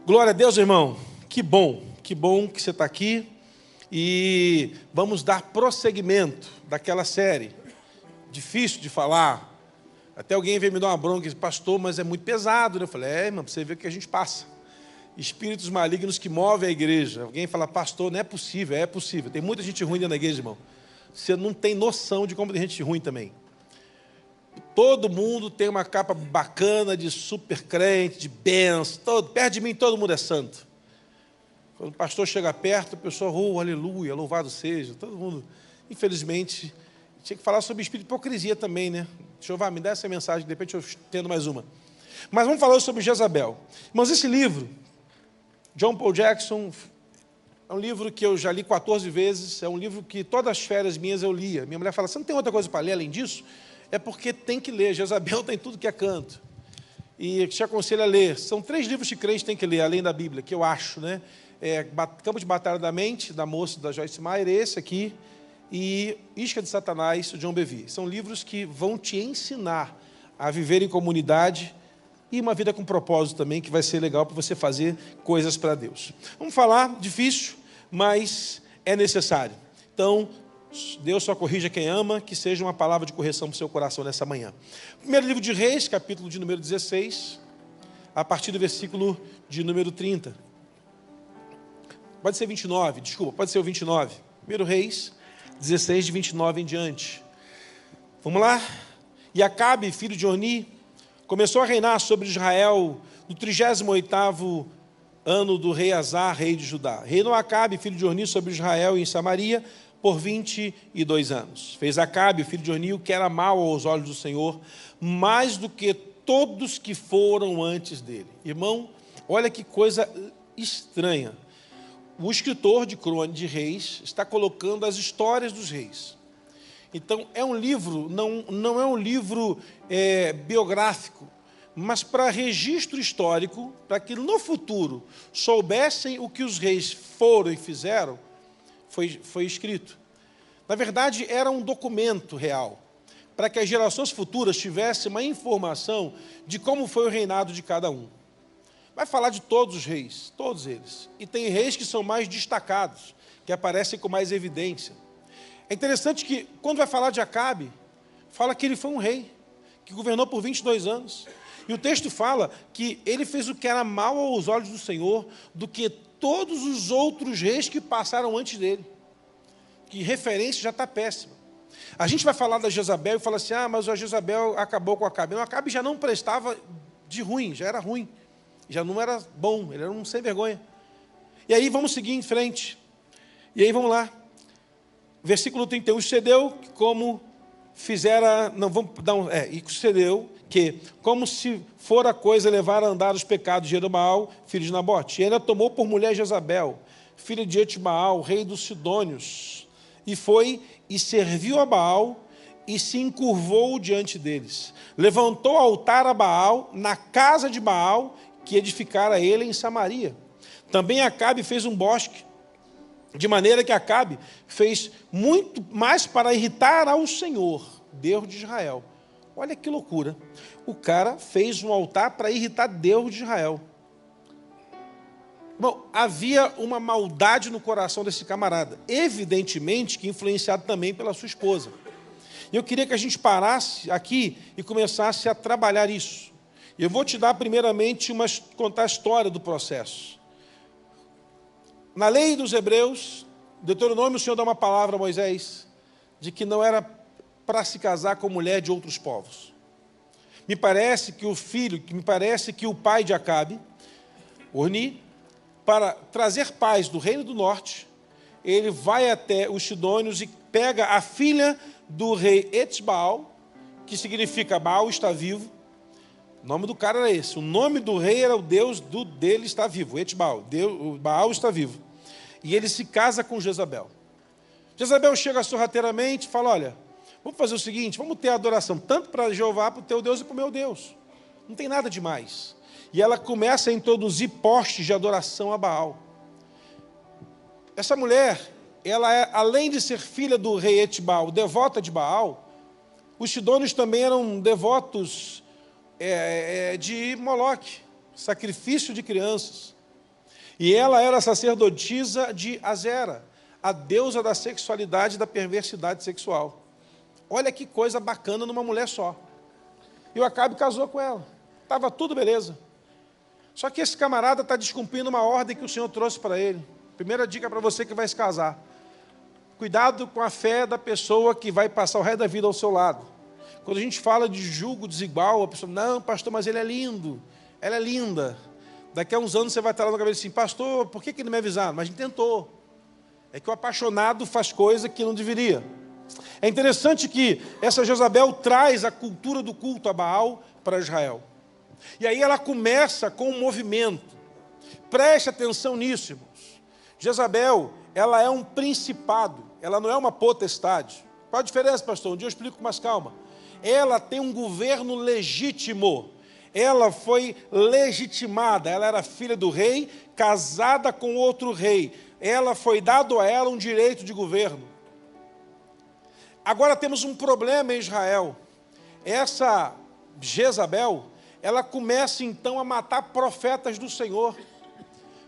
Glória a Deus, irmão. Que bom que você está aqui. E vamos dar prosseguimento daquela série. Difícil de falar. Até alguém veio me dar uma bronca e disse, pastor, mas é muito pesado, né? Eu falei, irmão, para você ver o que a gente passa. Espíritos malignos que movem a igreja. Alguém fala, pastor, não é possível. É possível. Tem muita gente ruim dentro da igreja, irmão. Você não tem noção de como tem gente ruim também. Todo mundo tem uma capa bacana de super crente, de bênção. Perto de mim todo mundo é santo. Quando o pastor chega perto, a pessoa, aleluia, louvado seja. Todo mundo, infelizmente, tinha que falar sobre espírito de hipocrisia também, né? Jeová, me dá essa mensagem, de repente eu tendo mais uma. Mas vamos falar sobre Jezabel. Irmãos, esse livro, John Paul Jackson, é um livro que eu já li 14 vezes, é um livro que todas as férias minhas eu lia. Minha mulher fala, você não tem outra coisa para ler além disso? É porque tem que ler. Jezabel tem tudo que é canto. E te aconselho a ler. São 3 livros que crente tem que ler, além da Bíblia, que eu acho, né? Campo de Batalha da Mente, da moça da Joyce Meyer, esse aqui, e Isca de Satanás, do John Bevere. São livros que vão te ensinar a viver em comunidade e uma vida com propósito também, que vai ser legal para você fazer coisas para Deus. Vamos falar, difícil, mas é necessário. Então, Deus só corrige quem ama, que seja uma palavra de correção para o seu coração nessa manhã. Primeiro livro de Reis, capítulo de número 16, a partir do versículo de número 30. Pode ser 29, desculpa, pode ser o 29. Primeiro Reis, 16, de 29 em diante. Vamos lá? E Acabe, filho de Oni, começou a reinar sobre Israel no 38º ano do rei Azar, rei de Judá. Reinou Acabe, filho de Oni, sobre Israel e em Samaria, por 22 anos. Fez Acabe, filho de Oni, o que era mal aos olhos do Senhor, mais do que todos que foram antes dele. Irmão, olha que coisa estranha. O escritor de Crônicas de Reis está colocando as histórias dos reis. Então, é um livro, não é um livro biográfico, mas para registro histórico, para que no futuro soubessem o que os reis foram e fizeram, foi escrito. Na verdade, era um documento real, para que as gerações futuras tivessem uma informação de como foi o reinado de cada um. Vai falar de todos os reis, todos eles. E tem reis que são mais destacados, que aparecem com mais evidência. É interessante que, quando vai falar de Acabe, fala que ele foi um rei, que governou por 22 anos. E o texto fala que ele fez o que era mal aos olhos do Senhor, do que todos os outros reis que passaram antes dele. Que referência já está péssima. A gente vai falar da Jezabel e fala assim, mas a Jezabel acabou com Acabe. Não, Acabe já não prestava de ruim, já era ruim. Já não era bom, ele era um sem vergonha. E aí vamos seguir em frente. E aí vamos lá. Versículo 31, sucedeu que como fizera, não, vamos dar e sucedeu que, como se fora coisa levar a andar os pecados de Jerobaal, filho de Nabote, e ainda tomou por mulher Jezabel, filha de Etbaal, rei dos Sidônios, e foi e serviu a Baal, e se encurvou diante deles. Levantou altar a Baal, na casa de Baal, que edificara ele em Samaria. Também Acabe fez um bosque, de maneira que Acabe fez muito mais para irritar ao Senhor, Deus de Israel. Olha que loucura. O cara fez um altar para irritar Deus de Israel. Bom, havia uma maldade no coração desse camarada, evidentemente que influenciado também pela sua esposa. E eu queria que a gente parasse aqui e começasse a trabalhar isso. Eu vou te dar, primeiramente, contar a história do processo. Na lei dos Hebreus, Deuteronômio, o Senhor dá uma palavra a Moisés, de que não era para se casar com mulher de outros povos. Me parece que o pai de Acabe, Orni, para trazer paz do reino do norte, ele vai até os Sidônios e pega a filha do rei Etbaal, que significa Baal está vivo. O nome do cara era esse. O nome do rei era o Deus dele está vivo, Etbaal. O Baal está vivo. E ele se casa com Jezabel. Jezabel chega sorrateiramente e fala, olha, vamos fazer o seguinte, vamos ter adoração tanto para Jeová, para o teu Deus e para o meu Deus. Não tem nada demais. E ela começa a introduzir postes de adoração a Baal. Essa mulher, além de ser filha do rei Etbaal, devota de Baal, os sidônios também eram devotos de Moloque, sacrifício de crianças. E ela era sacerdotisa de Azera, a deusa da sexualidade e da perversidade sexual. Olha que coisa bacana numa mulher só. E o Acabe casou com ela. Estava tudo beleza. Só que esse camarada está descumprindo uma ordem que o Senhor trouxe para ele. Primeira dica para você que vai se casar. Cuidado com a fé da pessoa que vai passar o resto da vida ao seu lado. Quando a gente fala de julgo desigual, a pessoa, não, pastor, mas ele é lindo. Ela é linda. Daqui a uns anos você vai estar lá na cabeça assim, pastor, por que ele não me avisaram? Mas a gente tentou. É que o apaixonado faz coisa que não deveria. É interessante que essa Jezabel traz a cultura do culto a Baal para Israel. E aí ela começa com um movimento. Preste atenção nisso, irmãos. Jezabel, ela é um principado, ela não é uma potestade. Qual a diferença, pastor? Um dia eu explico com mais calma. Ela tem um governo legítimo. Ela foi legitimada, ela era filha do rei, casada com outro rei. Ela foi dado a ela um direito de governo. Agora temos um problema em Israel. Essa Jezabel, ela começa então a matar profetas do Senhor.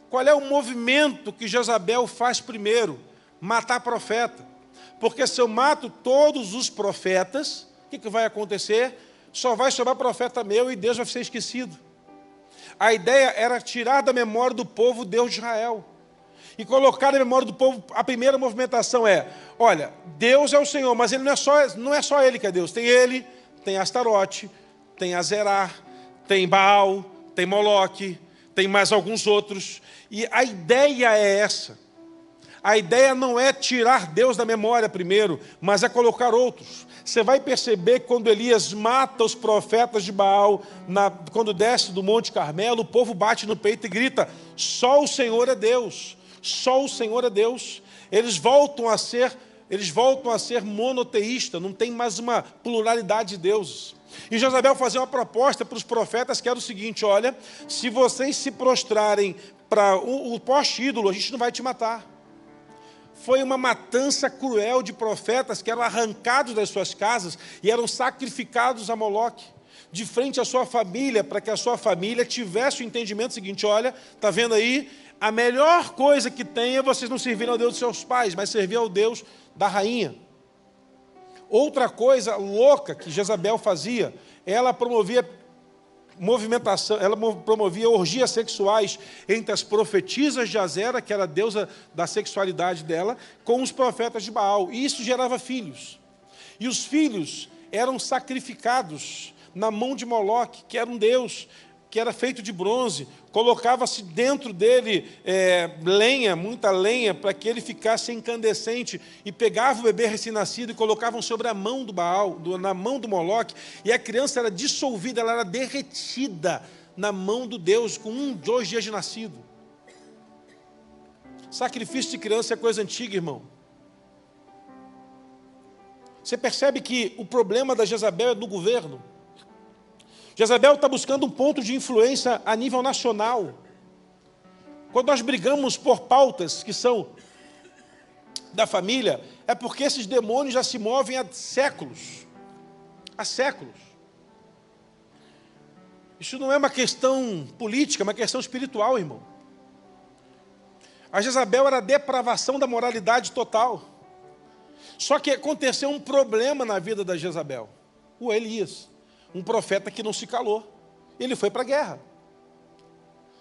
Qual é o movimento que Jezabel faz primeiro? Matar profeta. Porque se eu mato todos os profetas, o que vai acontecer? Só vai sobrar profeta meu e Deus vai ser esquecido. A ideia era tirar da memória do povo Deus de Israel. E colocar na memória do povo, a primeira movimentação é, olha, Deus é o Senhor, mas ele não é só Ele que é Deus. Tem Ele, tem Astarote, tem Azerá, tem Baal, tem Moloque, tem mais alguns outros. E a ideia é essa. A ideia não é tirar Deus da memória primeiro, mas é colocar outros. Você vai perceber que quando Elias mata os profetas de Baal, quando desce do Monte Carmelo, o povo bate no peito e grita, só o Senhor é Deus. Só o Senhor é Deus. Eles voltam a ser monoteístas, não tem mais uma pluralidade de deuses. E Jezabel fazia uma proposta para os profetas que era o seguinte, olha, se vocês se prostrarem para o poste ídolo, a gente não vai te matar. Foi uma matança cruel de profetas que eram arrancados das suas casas e eram sacrificados a Moloque, de frente à sua família, para que a sua família tivesse o entendimento seguinte, olha, está vendo aí? A melhor coisa que tem é vocês não servirem ao Deus dos seus pais, mas servir ao Deus da rainha. Outra coisa louca que Jezabel fazia, ela promovia movimentação, ela promovia orgias sexuais entre as profetisas de Azera, que era a deusa da sexualidade dela, com os profetas de Baal. E isso gerava filhos. E os filhos eram sacrificados na mão de Moloque, que era um deus, que era feito de bronze, colocava-se dentro dele lenha, muita lenha, para que ele ficasse incandescente, e pegava o bebê recém-nascido e colocavam sobre a mão do Baal, na mão do Moloque, e a criança era dissolvida, ela era derretida na mão do Deus, com 2 dias de nascido. Sacrifício de criança é coisa antiga, irmão. Você percebe que o problema da Jezabel é no governo. Jezabel está buscando um ponto de influência a nível nacional. Quando nós brigamos por pautas que são da família, é porque esses demônios já se movem há séculos. Há séculos. Isso não é uma questão política, é uma questão espiritual, irmão. A Jezabel era a depravação da moralidade total. Só que aconteceu um problema na vida da Jezabel. O Elias. Um profeta que não se calou. Ele foi para a guerra.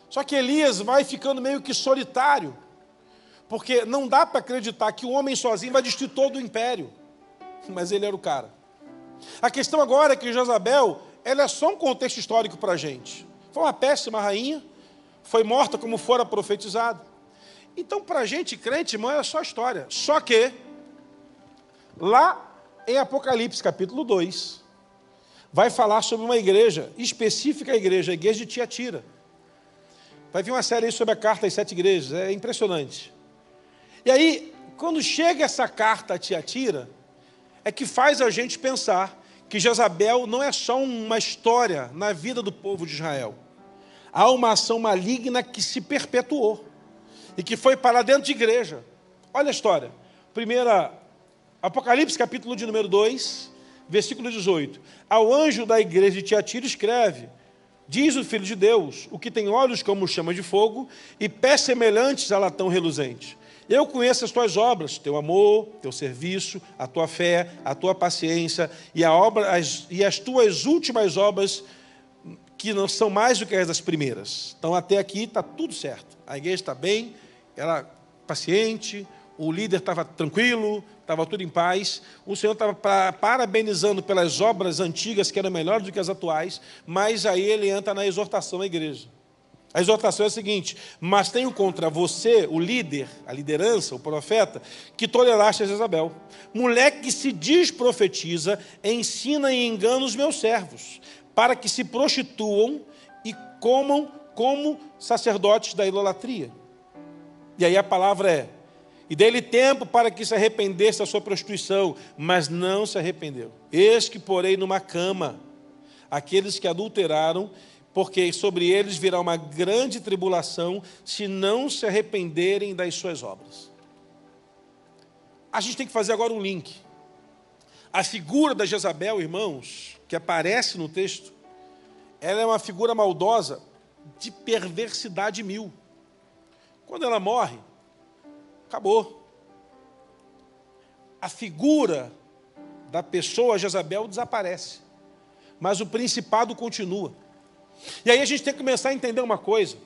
Só que Elias vai ficando meio que solitário. Porque não dá para acreditar que o homem sozinho vai destruir todo o império. Mas ele era o cara. A questão agora é que Jezabel, ela é só um contexto histórico para a gente. Foi uma péssima rainha. Foi morta como fora profetizado. Então, para a gente crente, irmão, é só história. Só que, lá em Apocalipse, capítulo 2... vai falar sobre uma igreja, específica igreja, a igreja de Tiatira. Vai vir uma série aí sobre a carta às 7 igrejas, é impressionante. E aí, quando chega essa carta a Tiatira, é que faz a gente pensar que Jezabel não é só uma história na vida do povo de Israel. Há uma ação maligna que se perpetuou e que foi para dentro de igreja. Olha a história. Apocalipse, capítulo de número 2, versículo 18. Ao anjo da igreja de Tiatira escreve, Diz o Filho de Deus, o que tem olhos como chama de fogo e pés semelhantes a latão reluzente. Eu conheço as tuas obras, teu amor, teu serviço, a tua fé, a tua paciência e as tuas últimas obras, que não são mais do que as das primeiras. Então, até aqui está tudo certo. A igreja está bem, ela paciente, o líder estava tranquilo, estava tudo em paz. O Senhor estava parabenizando pelas obras antigas, que eram melhores do que as atuais, mas aí ele entra na exortação à igreja. A exortação é a seguinte: mas tenho contra você, o líder, a liderança, o profeta, que toleraste a Jezabel, mulher que se diz profetiza, ensina e engana os meus servos, para que se prostituam e comam como sacerdotes da idolatria. E aí a palavra é: e dei-lhe tempo para que se arrependesse da sua prostituição, mas não se arrependeu. Eis que porei numa cama aqueles que adulteraram, porque sobre eles virá uma grande tribulação, se não se arrependerem das suas obras. A gente tem que fazer agora um link. A figura da Jezabel, irmãos, que aparece no texto, ela é uma figura maldosa de perversidade mil. Quando ela morre, acabou. A figura da pessoa Jezabel desaparece, mas o principado continua. E aí a gente tem que começar a entender uma coisa,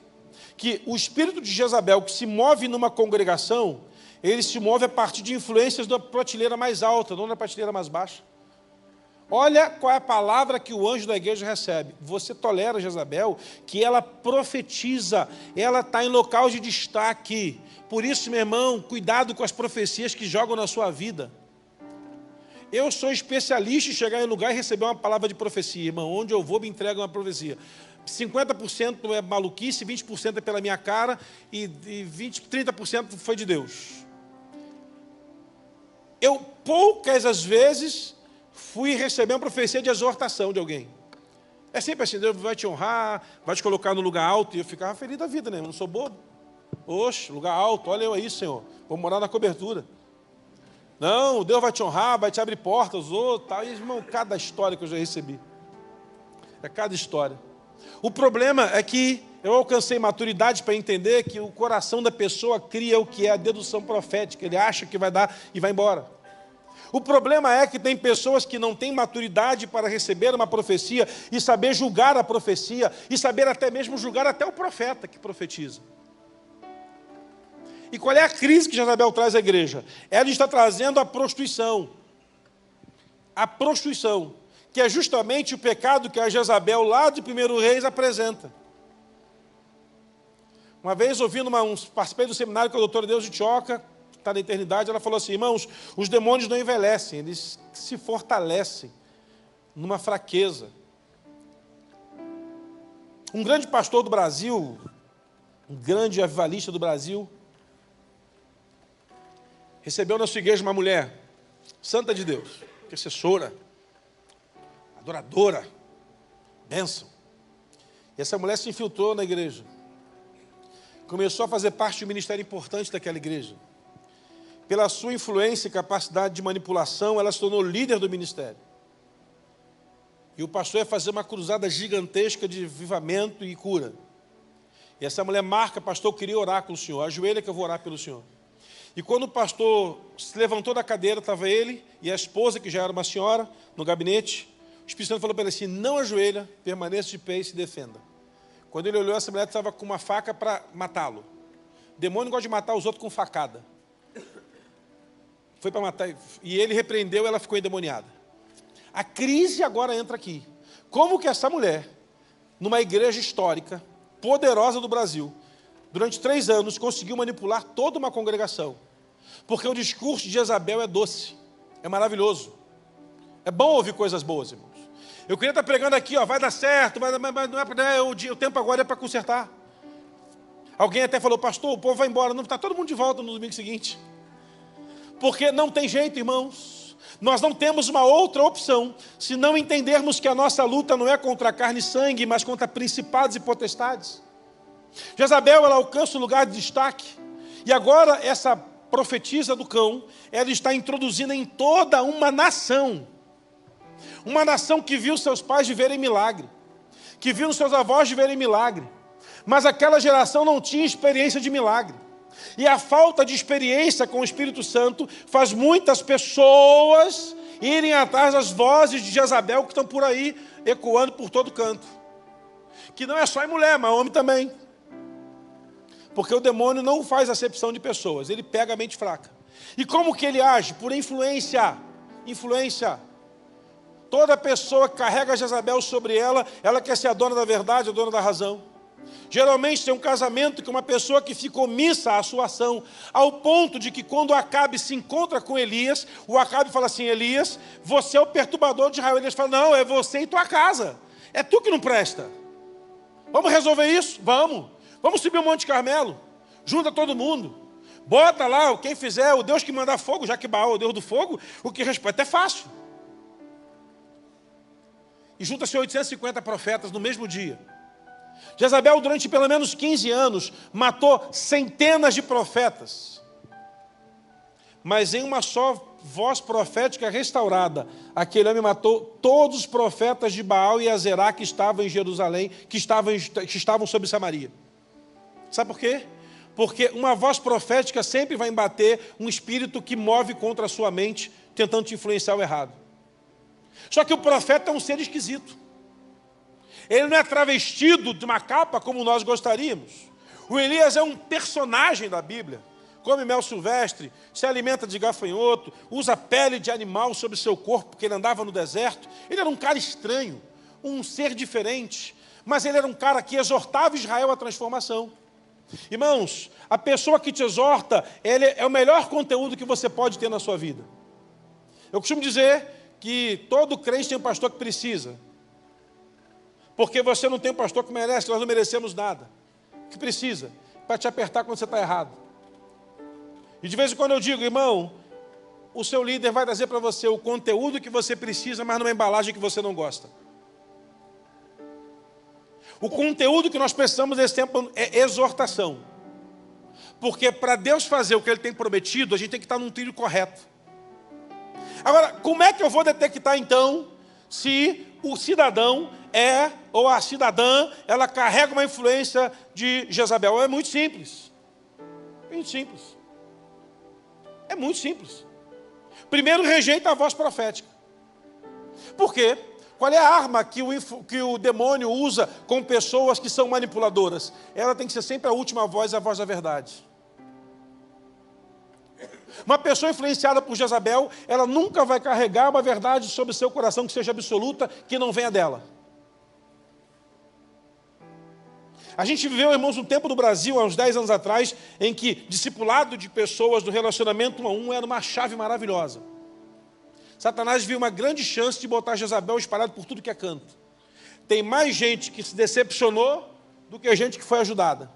que o espírito de Jezabel que se move numa congregação, ele se move a partir de influências da prateleira mais alta, não da prateleira mais baixa. Olha qual é a palavra que o anjo da igreja recebe. Você tolera Jezabel, que ela profetiza, ela está em local de destaque. Por isso, meu irmão, cuidado com as profecias que jogam na sua vida. Eu sou especialista em chegar em lugar e receber uma palavra de profecia, irmão. Onde eu vou, me entrega uma profecia. 50% é maluquice, 20% é pela minha cara e 30% foi de Deus. Eu, poucas as vezes, fui receber uma profecia de exortação de alguém. É sempre assim: Deus vai te honrar, vai te colocar no lugar alto. E eu ficava feliz da vida, né? Eu não sou bobo. Oxe, lugar alto, olha eu aí, Senhor. Vou morar na cobertura. Não, Deus vai te honrar, vai te abrir portas, tal. E, irmão, cada história que eu já recebi. É cada história. O problema é que eu alcancei maturidade para entender que o coração da pessoa cria o que é a dedução profética. Ele acha que vai dar e vai embora. O problema é que tem pessoas que não têm maturidade para receber uma profecia e saber julgar a profecia e saber até mesmo julgar até o profeta que profetiza. E qual é a crise que Jezabel traz à igreja? Ela está trazendo a prostituição. A prostituição, que é justamente o pecado que a Jezabel, lá de 1 Reis, apresenta. Uma vez, participei do seminário com a doutora Deus de Tioca, que está na eternidade, ela falou assim: irmãos, os demônios não envelhecem, eles se fortalecem numa fraqueza. Um grande pastor do Brasil, um grande avivalista do Brasil, recebeu na sua igreja uma mulher, santa de Deus, intercessora, adoradora, bênção. E essa mulher se infiltrou na igreja. Começou a fazer parte de um ministério importante daquela igreja. Pela sua influência e capacidade de manipulação, ela se tornou líder do ministério. E o pastor ia fazer uma cruzada gigantesca de avivamento e cura. E essa mulher marca: pastor, eu queria orar com o senhor, ajoelha que eu vou orar pelo senhor. E quando o pastor se levantou da cadeira, estava ele e a esposa, que já era uma senhora, no gabinete. O Espírito Santo falou para ele assim: não ajoelha, permaneça de pé e se defenda. Quando ele olhou, essa mulher estava com uma faca para matá-lo. O demônio gosta de matar os outros com facada. Foi para matar, e ele repreendeu, ela ficou endemoniada. A crise agora entra aqui. Como que essa mulher, numa igreja histórica, poderosa do Brasil, durante 3 anos, conseguiu manipular toda uma congregação? Porque o discurso de Jezabel é doce, é maravilhoso. É bom ouvir coisas boas, irmãos. Eu queria estar pregando aqui, vai dar certo, mas não é, o tempo agora é para consertar. Alguém até falou: pastor, o povo vai embora. Não, está todo mundo de volta no domingo seguinte. Porque não tem jeito, irmãos. Nós não temos uma outra opção, se não entendermos que a nossa luta não é contra carne e sangue, mas contra principados e potestades. Jezabel, ela alcança o lugar de destaque. E agora essa profetisa do cão, ela está introduzindo em toda uma nação. Uma nação que viu seus pais viverem milagre. que viram seus avós viverem milagre. Mas aquela geração não tinha experiência de milagre. E a falta de experiência com o Espírito Santo faz muitas pessoas irem atrás das vozes de Jezabel que estão por aí, ecoando por todo canto. Que não é só em mulher, mas homem também. Porque o demônio não faz acepção de pessoas, ele pega a mente fraca. E como que ele age? Por influência. Influência. Toda pessoa que carrega Jezabel sobre ela, ela quer ser a dona da verdade, a dona da razão. Geralmente tem um casamento que uma pessoa que fica omissa à sua ação, ao ponto de que quando Acabe se encontra com Elias, o Acabe fala assim: Elias, você é o perturbador de Israel. Elias fala: não, é você e tua casa, é tu que não presta. Vamos resolver isso? Vamos subir o Monte Carmelo, junta todo mundo, bota lá, quem fizer, o Deus que mandar fogo, já que Baal é o Deus do fogo, o que responde é fácil. E junta-se 850 profetas no mesmo dia. Jezabel, durante pelo menos 15 anos, matou centenas de profetas. Mas em uma só voz profética restaurada, aquele homem matou todos os profetas de Baal e Azerá que estavam em Jerusalém, que estavam sobre Samaria. Sabe por quê? Porque uma voz profética sempre vai embater um espírito que move contra a sua mente, tentando te influenciar o errado. Só que o profeta é um ser esquisito. Ele não é travestido de uma capa como nós gostaríamos. O Elias é um personagem da Bíblia. Come mel silvestre, se alimenta de gafanhoto, usa pele de animal sobre seu corpo, porque ele andava no deserto. Ele era um cara estranho, um ser diferente. Mas ele era um cara que exortava Israel à transformação. Irmãos, a pessoa que te exorta, ele é o melhor conteúdo que você pode ter na sua vida. Eu costumo dizer que todo crente tem um pastor que precisa. Porque você não tem um pastor que merece, nós não merecemos nada. Que precisa, para te apertar quando você está errado. E de vez em quando eu digo: irmão, o seu líder vai trazer para você o conteúdo que você precisa, mas numa embalagem que você não gosta. O conteúdo que nós precisamos nesse tempo é exortação. Porque para Deus fazer o que Ele tem prometido, a gente tem que estar num trilho correto. Agora, como é que eu vou detectar então se o cidadão ou a cidadã, ela carrega uma influência de Jezabel? É muito simples. Muito simples. É muito simples. Primeiro, rejeita a voz profética. Por quê? Qual é a arma que o demônio usa com pessoas que são manipuladoras? Ela tem que ser sempre a última voz, a voz da verdade. Uma pessoa influenciada por Jezabel, ela nunca vai carregar uma verdade sobre seu coração que seja absoluta, que não venha dela. A gente viveu, irmãos, um tempo no Brasil, há uns 10 anos atrás, em que discipulado de pessoas do relacionamento 1 a 1 era uma chave maravilhosa. Satanás viu uma grande chance de botar Jezabel espalhado por tudo que é canto. Tem mais gente que se decepcionou do que gente que foi ajudada.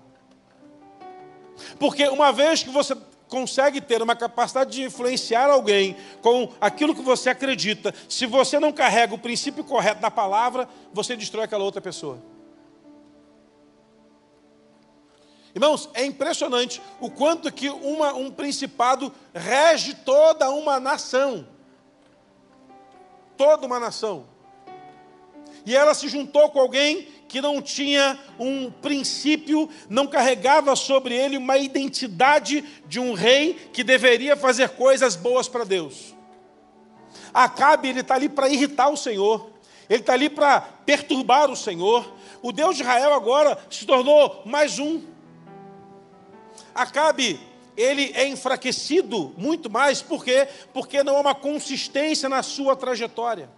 Porque uma vez que você consegue ter uma capacidade de influenciar alguém com aquilo que você acredita, se você não carrega o princípio correto da palavra, você destrói aquela outra pessoa. Irmãos, é impressionante o quanto que um principado rege toda uma nação. Toda uma nação. E ela se juntou com alguém que não tinha um princípio, não carregava sobre ele uma identidade de um rei que deveria fazer coisas boas para Deus. Acabe, ele está ali para irritar o Senhor. Ele está ali para perturbar o Senhor. O Deus de Israel agora se tornou mais um. Acabe, ele é enfraquecido muito mais. Por quê? Porque não há uma consistência na sua trajetória.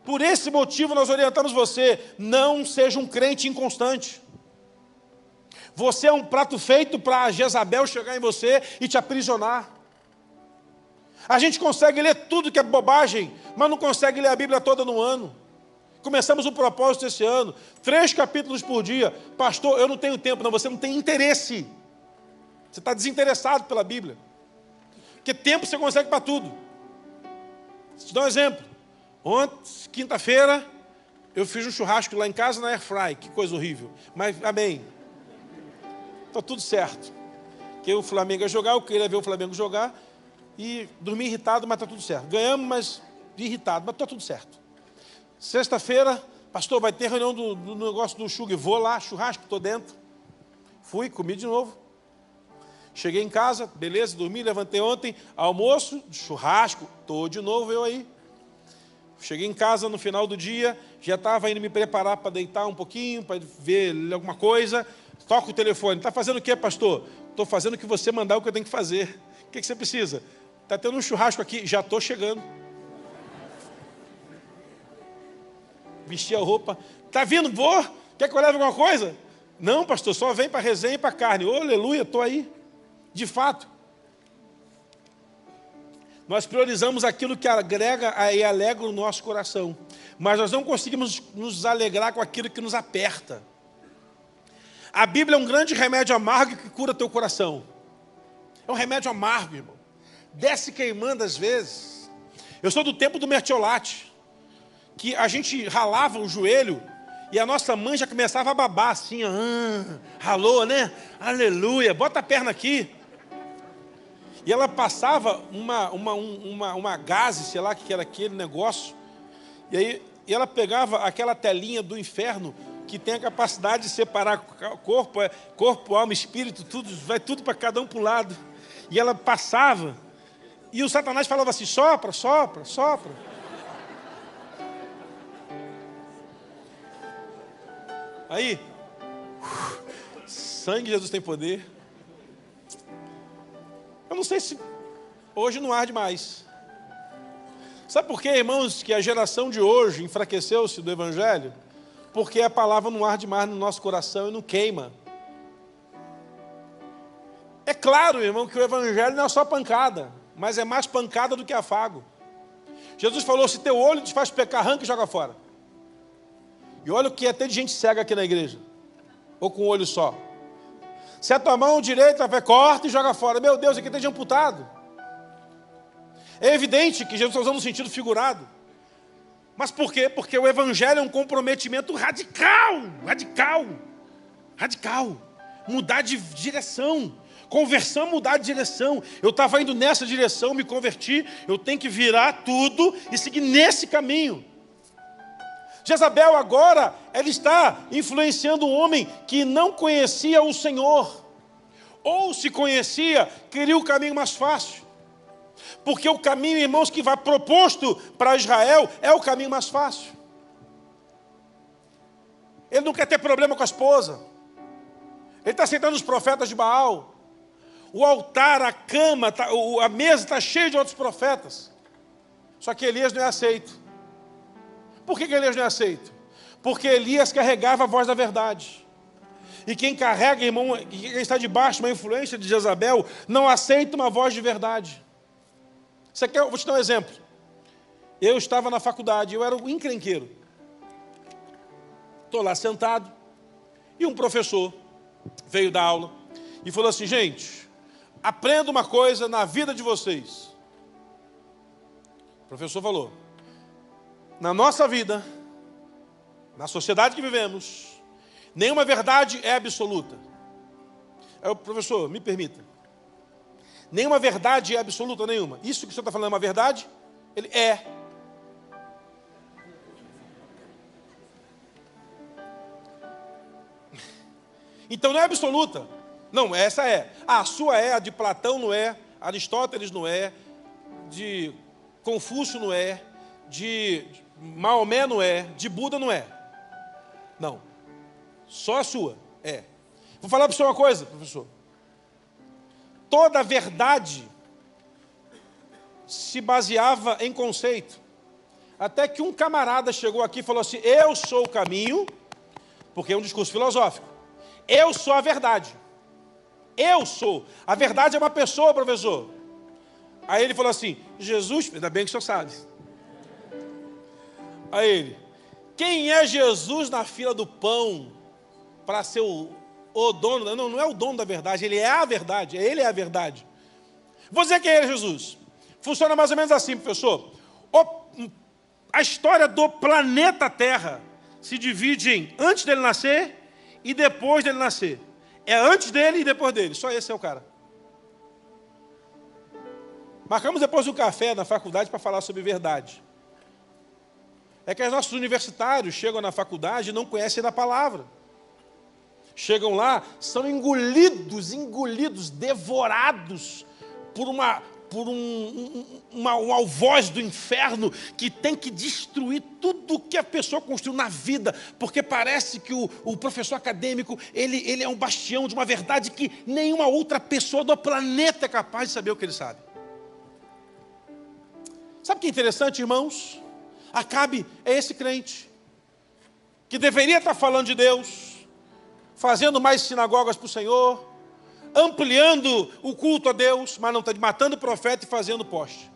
Por esse motivo nós orientamos você: não seja um crente inconstante. Você é um prato feito para Jezabel chegar em você e te aprisionar. A gente consegue ler tudo que é bobagem, mas não consegue ler a Bíblia toda no ano. Começamos um propósito esse ano, 3 capítulos por dia. Pastor, eu não tenho tempo. Não, você não tem interesse. Você está desinteressado pela Bíblia. Porque tempo você consegue para tudo. Vou te dar um exemplo. Ontem, quinta-feira, eu fiz um churrasco lá em casa na Airfry. Que coisa horrível. Mas, amém. Está tudo certo. Porque o Flamengo ia jogar, eu queria ver o Flamengo jogar. E dormi irritado, mas está tudo certo. Ganhamos, mas irritado, mas está tudo certo. Sexta-feira, Pastor, vai ter reunião do negócio do Sugar. Vou lá, churrasco, estou dentro. Fui, comi de novo. Cheguei em casa, beleza, dormi, levantei ontem, almoço, churrasco, estou de novo eu aí. Cheguei em casa no final do dia, já estava indo me preparar para deitar um pouquinho, para ver alguma coisa. Toca o telefone. Está fazendo o quê, pastor? Estou fazendo o que você mandar, o que eu tenho que fazer. O que você precisa? Está tendo um churrasco aqui, já estou chegando. Vesti a roupa. Está vindo? Vou? Quer que eu leve alguma coisa? Não, pastor, só vem para resenha e para carne. Oh, aleluia, estou aí. De fato. Nós priorizamos aquilo que agrega e alegra o nosso coração. Mas nós não conseguimos nos alegrar com aquilo que nos aperta. A Bíblia é um grande remédio amargo que cura teu coração. É um remédio amargo, irmão. Desce queimando às vezes. Eu sou do tempo do mertiolate, que a gente ralava o joelho e a nossa mãe já começava a babar assim. Ralou, né? Aleluia, bota a perna aqui. E ela passava uma gase, sei lá o que era aquele negócio. E ela pegava aquela telinha do inferno, que tem a capacidade de separar corpo, alma, espírito, tudo, vai tudo para cada um para o lado. E ela passava, e o Satanás falava assim, sopra, sopra, sopra. Aí, sangue de Jesus tem poder. Eu não sei se hoje não arde mais. Sabe por quê, irmãos, que a geração de hoje enfraqueceu-se do Evangelho? Porque a palavra não arde mais no nosso coração e não queima. É claro, irmão, que o Evangelho não é só pancada, mas é mais pancada do que afago. Jesus falou, se teu olho te faz pecar, arranca e joga fora. E olha o que é ter de gente cega aqui na igreja. Ou com um olho só. Se a tua mão direita vai, corta e joga fora. Meu Deus, aqui tem de amputado. É evidente que Jesus está usando um sentido figurado. Mas por quê? Porque o Evangelho é um comprometimento radical. Radical. Radical. Mudar de direção. Conversão, mudar de direção. Eu estava indo nessa direção, me converti. Eu tenho que virar tudo e seguir nesse caminho. Jezabel agora, ela está influenciando um homem que não conhecia o Senhor. Ou se conhecia, queria o caminho mais fácil. Porque o caminho, irmãos, que vai proposto para Israel é o caminho mais fácil. Ele não quer ter problema com a esposa. Ele está aceitando os profetas de Baal. O altar, a cama, a mesa está cheia de outros profetas. Só que Elias não é aceito. Por que Elias não é aceito? Porque Elias carregava a voz da verdade. E quem carrega, irmão, quem está debaixo de uma influência de Jezabel, não aceita uma voz de verdade. Você quer? Vou te dar um exemplo. Eu estava na faculdade, eu era um encrenqueiro. Estou lá sentado, e um professor veio dar aula e falou assim, gente, aprenda uma coisa na vida de vocês. O professor falou, na nossa vida, na sociedade que vivemos, nenhuma verdade é absoluta. Aí o professor, me permita. Nenhuma verdade é absoluta, nenhuma. Isso que o senhor está falando é uma verdade? Ele é. Então não é absoluta. Não, essa é. A sua é, a de Platão não é, a de Aristóteles não é, de Confúcio não é, de Maomé não é, de Buda não é. Não. Só a sua é. Vou falar para o senhor uma coisa, professor. Toda a verdade se baseava em conceito. Até que um camarada chegou aqui e falou assim, eu sou o caminho, porque é um discurso filosófico. Eu sou a verdade. Eu sou. A verdade é uma pessoa, professor. Aí ele falou assim, Jesus, ainda bem que o senhor sabe. Aí ele, quem é Jesus na fila do pão para ser o dono? Não, não é o dono da verdade, ele é a verdade, ele é a verdade. Vou dizer quem é Jesus. Funciona mais ou menos assim, professor. A história do planeta Terra se divide em antes dele nascer e depois dele nascer. É antes dele e depois dele, só esse é o cara. Marcamos depois do café na faculdade para falar sobre verdade. É que os nossos universitários chegam na faculdade e não conhecem da palavra. Chegam lá, são engolidos, devorados por uma alvoz do inferno que tem que destruir tudo que a pessoa construiu na vida, porque parece que o professor acadêmico, ele é um bastião de uma verdade que nenhuma outra pessoa do planeta é capaz de saber o que ele sabe. Sabe o que é interessante, irmãos? Acabe é esse crente que deveria estar falando de Deus, fazendo mais sinagogas para o Senhor, ampliando o culto a Deus, mas não está matando o profeta e fazendo poste.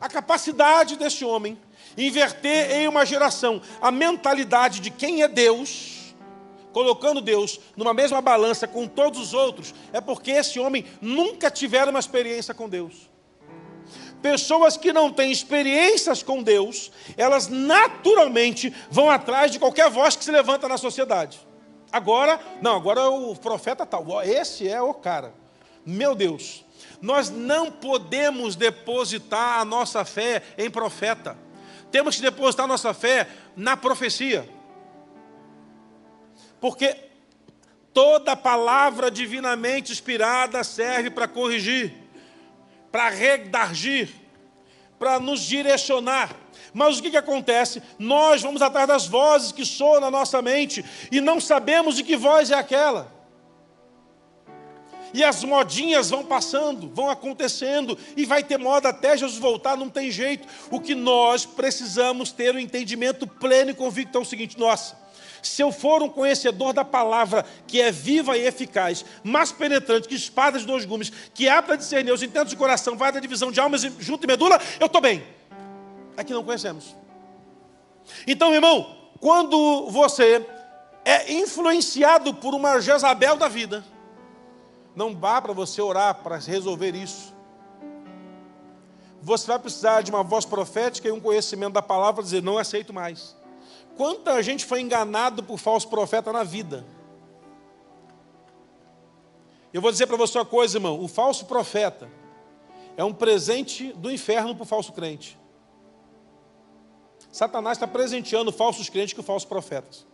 A capacidade desse homem inverter em uma geração a mentalidade de quem é Deus, colocando Deus numa mesma balança com todos os outros, é porque esse homem nunca tiveram uma experiência com Deus. Pessoas que não têm experiências com Deus, elas naturalmente vão atrás de qualquer voz que se levanta na sociedade. Agora o profeta tal, esse é o cara. Meu Deus, nós não podemos depositar a nossa fé em profeta. Temos que depositar a nossa fé na profecia. Porque toda palavra divinamente inspirada serve para corrigir, para redargir, para nos direcionar. Mas o que acontece? Nós vamos atrás das vozes que soam na nossa mente e não sabemos de que voz é aquela. E as modinhas vão passando, vão acontecendo, e vai ter moda até Jesus voltar, não tem jeito. O que nós precisamos ter um entendimento pleno e convicto é o seguinte: nossa, se eu for um conhecedor da palavra, que é viva e eficaz, mais penetrante que espada de dois gumes, que apta a discernir os intentos de coração, vai da divisão de almas junto e medula, eu estou bem. É que não conhecemos. Então, irmão, quando você é influenciado por uma Jezabel da vida, não dá para você orar para resolver isso. Você vai precisar de uma voz profética e um conhecimento da palavra para dizer: não aceito mais. Quanta gente foi enganado por falso profeta na vida. Eu vou dizer para você uma coisa, irmão: o falso profeta é um presente do inferno para o falso crente. Satanás está presenteando falsos crentes com falsos profetas.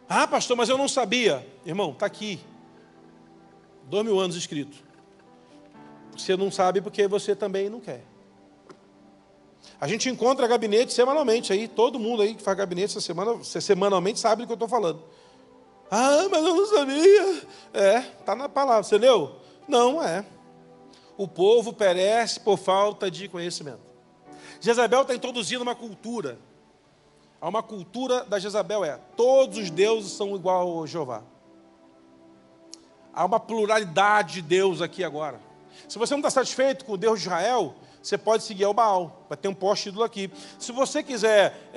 Ah, pastor, mas eu não sabia. Irmão, está aqui. 2000 anos escrito. Você não sabe porque você também não quer. A gente encontra gabinete semanalmente aí. Todo mundo aí que faz gabinete essa semana, semanalmente sabe do que eu estou falando. Ah, mas eu não sabia. Está na palavra. Você leu? Não é. O povo perece por falta de conhecimento. Jezabel está introduzindo uma cultura. Há uma cultura da Jezabel, todos os deuses são igual a Jeová. Há uma pluralidade de Deus aqui agora. Se você não está satisfeito com o Deus de Israel, você pode seguir ao Baal, vai ter um poste ídolo aqui. Se você quiser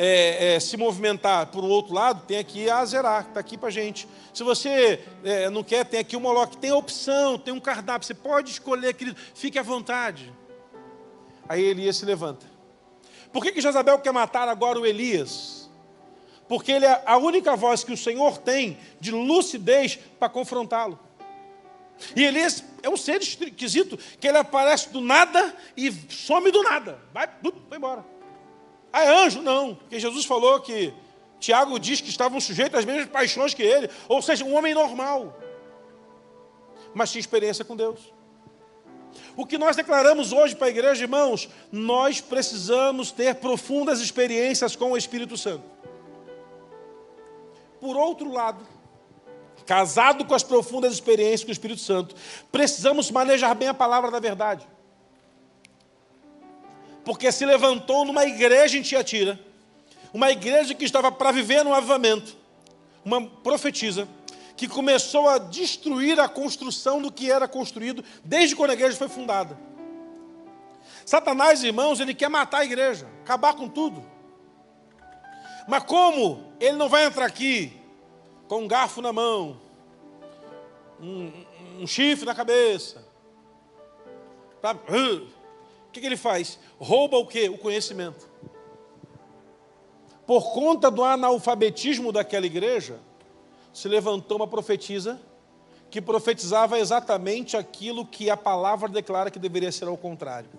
se movimentar por um outro lado, tem aqui a Azerá, que está aqui para a gente. Se você não quer, tem aqui o Moloque, tem a opção, tem um cardápio, você pode escolher, querido, fique à vontade. Aí Elias se levanta. Por que Jezabel quer matar agora o Elias? Porque ele é a única voz que o Senhor tem de lucidez para confrontá-lo. E Elias é um ser esquisito, que ele aparece do nada e some do nada. Vai embora. Ah, é anjo? Não. Porque Jesus falou que Tiago diz que estavam sujeitos às mesmas paixões que ele. Ou seja, um homem normal. Mas tinha experiência com Deus. O que nós declaramos hoje para a igreja, irmãos, nós precisamos ter profundas experiências com o Espírito Santo. Por outro lado, casado com as profundas experiências com o Espírito Santo, precisamos manejar bem a palavra da verdade. Porque se levantou numa igreja em Tiatira, uma igreja que estava para viver no avivamento, uma profetisa, que começou a destruir a construção do que era construído desde quando a igreja foi fundada. Satanás, irmãos, ele quer matar a igreja, acabar com tudo. Mas como ele não vai entrar aqui com um garfo na mão, um chifre na cabeça? O que ele faz? Rouba o quê? O conhecimento. Por conta do analfabetismo daquela igreja, se levantou uma profetisa que profetizava exatamente aquilo que a palavra declara que deveria ser ao contrário.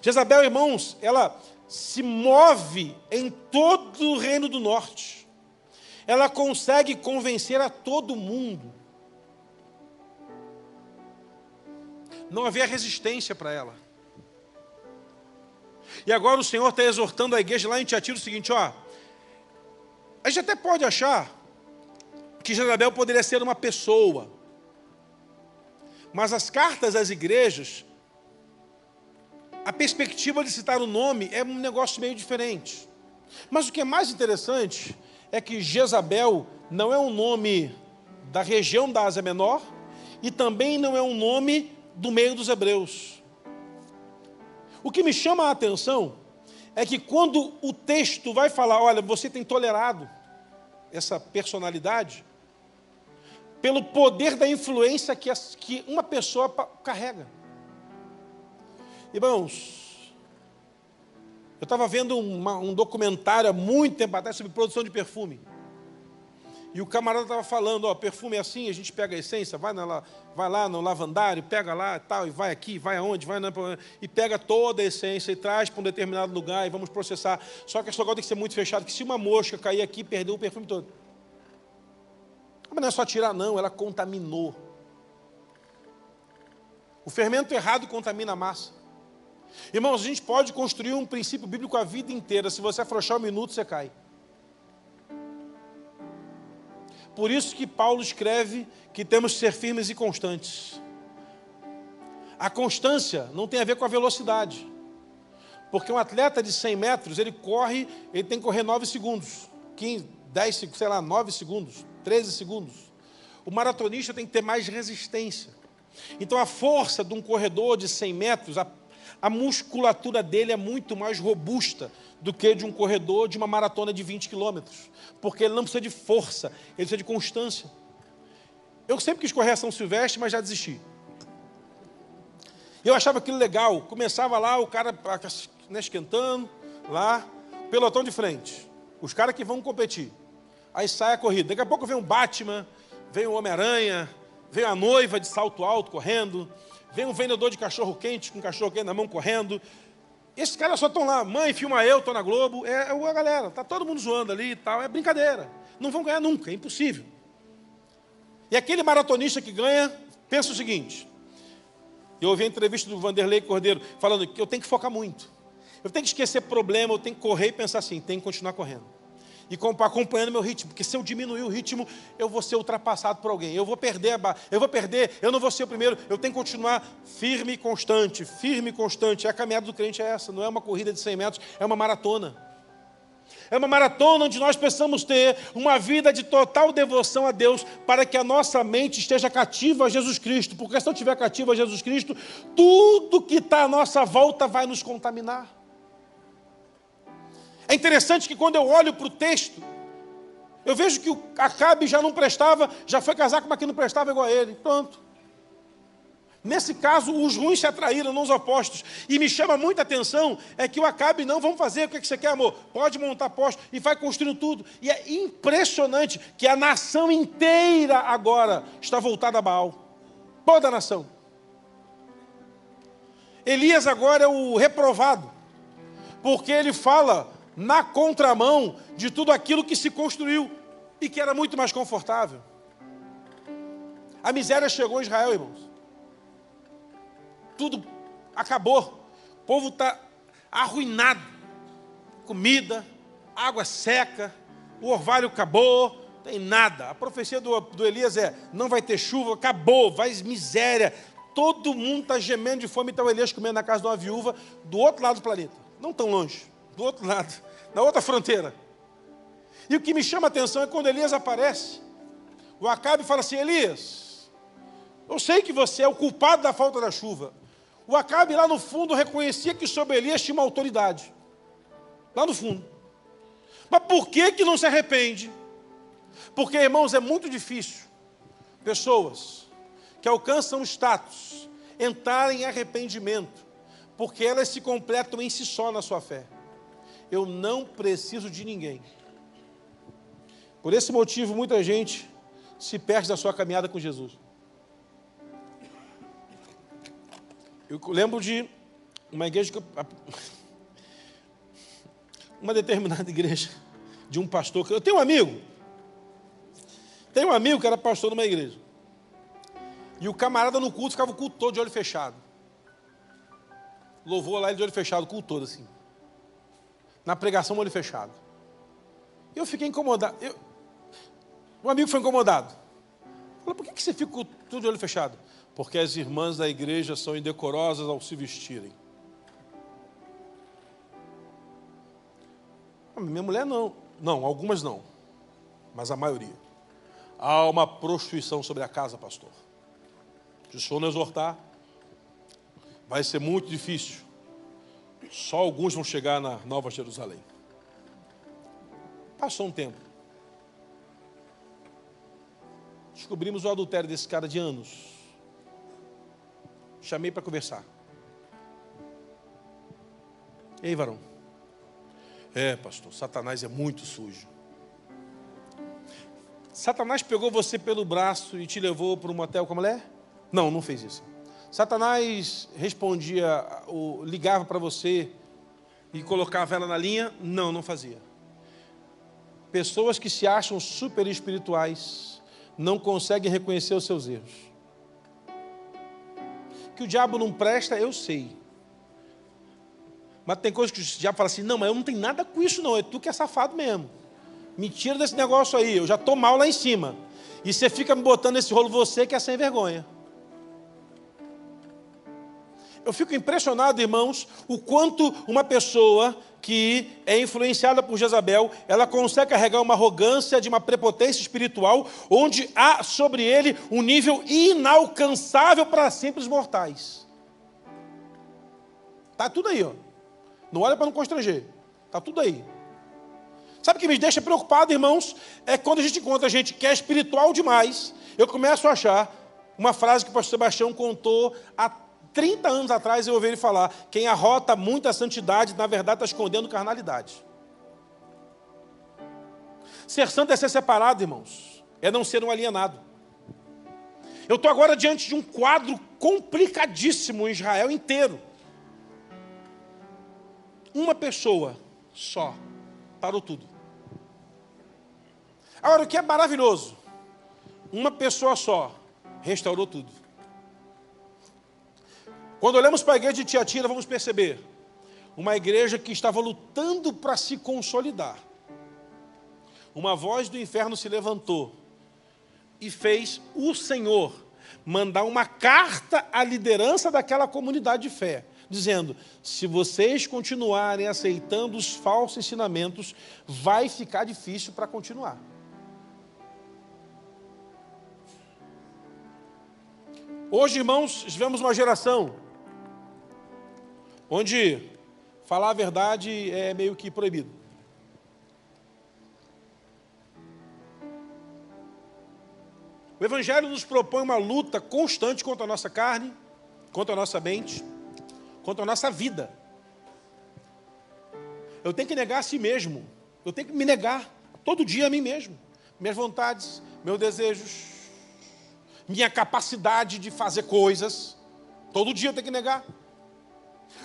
Jezabel, irmãos, ela se move em todo o reino do norte. Ela consegue convencer a todo mundo. Não havia resistência para ela. E agora o Senhor está exortando a igreja lá em Tiatira o seguinte, ó. A gente até pode achar que Jezabel poderia ser uma pessoa. Mas as cartas às igrejas, a perspectiva de citar o nome é um negócio meio diferente. Mas o que é mais interessante é que Jezabel não é um nome da região da Ásia Menor e também não é um nome do meio dos hebreus. O que me chama a atenção é que quando o texto vai falar, olha, você tem tolerado essa personalidade, pelo poder da influência que uma pessoa carrega. Irmãos, eu estava vendo um documentário há muito tempo atrás sobre produção de perfume. E o camarada estava falando, ó, perfume é assim, a gente pega a essência, vai lá no lavandário, pega lá e tal, e vai aqui, vai aonde, e pega toda a essência e traz para um determinado lugar e vamos processar. Só que esse negócio tem que ser muito fechado, que se uma mosca cair aqui, perdeu o perfume todo. Mas não é só tirar não, ela contaminou. O fermento errado contamina a massa. Irmãos, a gente pode construir um princípio bíblico a vida inteira. Se você afrouxar um minuto, você cai. Por isso que Paulo escreve que temos que ser firmes e constantes. A constância não tem a ver com a velocidade. Porque um atleta de 100 metros, ele tem que correr 9 segundos. 15, 10, sei lá, 9 segundos, 13 segundos. O maratonista tem que ter mais resistência. Então a força de um corredor de 100 metros, a musculatura dele é muito mais robusta do que de um corredor de uma maratona de 20 quilômetros. Porque ele não precisa de força, ele precisa de constância. Eu sempre quis correr a São Silvestre, mas já desisti. Eu achava aquilo legal. Começava lá, o cara esquentando, lá, pelotão de frente. Os caras que vão competir. Aí sai a corrida. Daqui a pouco vem um Batman, vem o Homem-Aranha, vem a noiva de salto alto correndo, vem um vendedor de cachorro-quente com cachorro-quente na mão correndo. Esses caras só estão lá, mãe, filma eu, estou na Globo. É a galera, está todo mundo zoando ali e tal, é brincadeira. Não vão ganhar nunca, é impossível. E aquele maratonista que ganha, pensa o seguinte, eu ouvi a entrevista do Vanderlei Cordeiro, falando que eu tenho que focar muito. Eu tenho que esquecer problema, eu tenho que correr e pensar assim, tenho que continuar correndo. E acompanhando meu ritmo, porque se eu diminuir o ritmo, eu vou ser ultrapassado por alguém. Eu vou perder, eu não vou ser o primeiro. Eu tenho que continuar firme e constante, firme e constante. A caminhada do crente é essa, não é uma corrida de 100 metros, é uma maratona. É uma maratona onde nós precisamos ter uma vida de total devoção a Deus para que a nossa mente esteja cativa a Jesus Cristo. Porque se não estiver cativa a Jesus Cristo, tudo que está à nossa volta vai nos contaminar. É interessante que quando eu olho para o texto, eu vejo que o Acabe já não prestava, já foi casar com uma que não prestava igual a ele. Pronto. Nesse caso, os ruins se atraíram, não os opostos. E me chama muita atenção é que o Acabe não, vamos fazer, o que você quer, amor? Pode montar posto e vai construindo tudo. E é impressionante que a nação inteira agora está voltada a Baal. Toda a nação. Elias agora é o reprovado, porque ele fala na contramão de tudo aquilo que se construiu e que era muito mais confortável. A miséria chegou em Israel, irmãos. Tudo acabou. O povo está arruinado. Comida, água seca, o orvalho acabou, não tem nada. A profecia do Elias é, não vai ter chuva, acabou, vai miséria. Todo mundo está gemendo de fome, está o Elias comendo na casa de uma viúva do outro lado do planeta. Não tão longe, do outro lado, na outra fronteira. E o que me chama a atenção é quando Elias aparece, o Acabe fala assim, Elias, eu sei que você é o culpado da falta da chuva. O Acabe lá no fundo reconhecia que sobre Elias tinha uma autoridade. Lá no fundo. Mas por que não se arrepende? Porque, irmãos, é muito difícil pessoas que alcançam status entrarem em arrependimento, porque elas se completam em si só na sua fé. Eu não preciso de ninguém. Por esse motivo, muita gente se perde da sua caminhada com Jesus. Eu lembro de uma igreja uma determinada igreja de um pastor. Eu tenho um amigo que era pastor numa igreja. E o camarada no culto ficava o culto todo de olho fechado. Louvou lá ele de olho fechado, o culto todo assim. Na pregação, olho fechado. Eu fiquei incomodado. O amigo foi incomodado. Falou, por que você fica tudo de olho fechado? Porque as irmãs da igreja são indecorosas ao se vestirem. Minha mulher não. Não, algumas não. Mas a maioria. Há uma prostituição sobre a casa, pastor. Se o senhor não exortar, vai ser muito difícil. Só alguns vão chegar na Nova Jerusalém. Passou um tempo. Descobrimos o adultério desse cara de anos. Chamei para conversar. Ei, varão. Pastor, Satanás é muito sujo. Satanás pegou você pelo braço e te levou para um motel com a mulher? Não, não fez isso. Satanás ligava para você e colocava ela na linha? Não, não fazia. Pessoas que se acham super espirituais não conseguem reconhecer os seus erros. Que o diabo não presta, eu sei. Mas tem coisas que o diabo fala assim, não, mas eu não tenho nada com isso não, é tu que é safado mesmo. Me tira desse negócio aí, eu já estou mal lá em cima. E você fica me botando nesse rolo, você que é sem vergonha. Eu fico impressionado, irmãos, o quanto uma pessoa que é influenciada por Jezabel, ela consegue carregar uma arrogância de uma prepotência espiritual, onde há sobre ele um nível inalcançável para simples mortais. Está tudo aí, ó. Não olha para não constranger. Está tudo aí. Sabe o que me deixa preocupado, irmãos? É quando a gente encontra gente que é espiritual demais, eu começo a achar uma frase que o pastor Sebastião contou há 30 anos atrás, eu ouvi ele falar, quem arrota muita santidade, na verdade está escondendo carnalidade. Ser santo é ser separado, irmãos. É não ser um alienado. Eu estou agora diante de um quadro complicadíssimo em Israel inteiro. Uma pessoa só parou tudo. Agora, o que é maravilhoso? Uma pessoa só restaurou tudo. Quando olhamos para a igreja de Tiatira, vamos perceber uma igreja que estava lutando para se consolidar. Uma voz do inferno se levantou e fez o Senhor mandar uma carta à liderança daquela comunidade de fé, dizendo, se vocês continuarem aceitando os falsos ensinamentos, vai ficar difícil para continuar. Hoje, irmãos, vivemos uma geração onde falar a verdade é meio que proibido. O Evangelho nos propõe uma luta constante contra a nossa carne, contra a nossa mente, contra a nossa vida. Eu tenho que negar a si mesmo. Eu tenho que me negar todo dia a mim mesmo. Minhas vontades, meus desejos, minha capacidade de fazer coisas. Todo dia eu tenho que negar.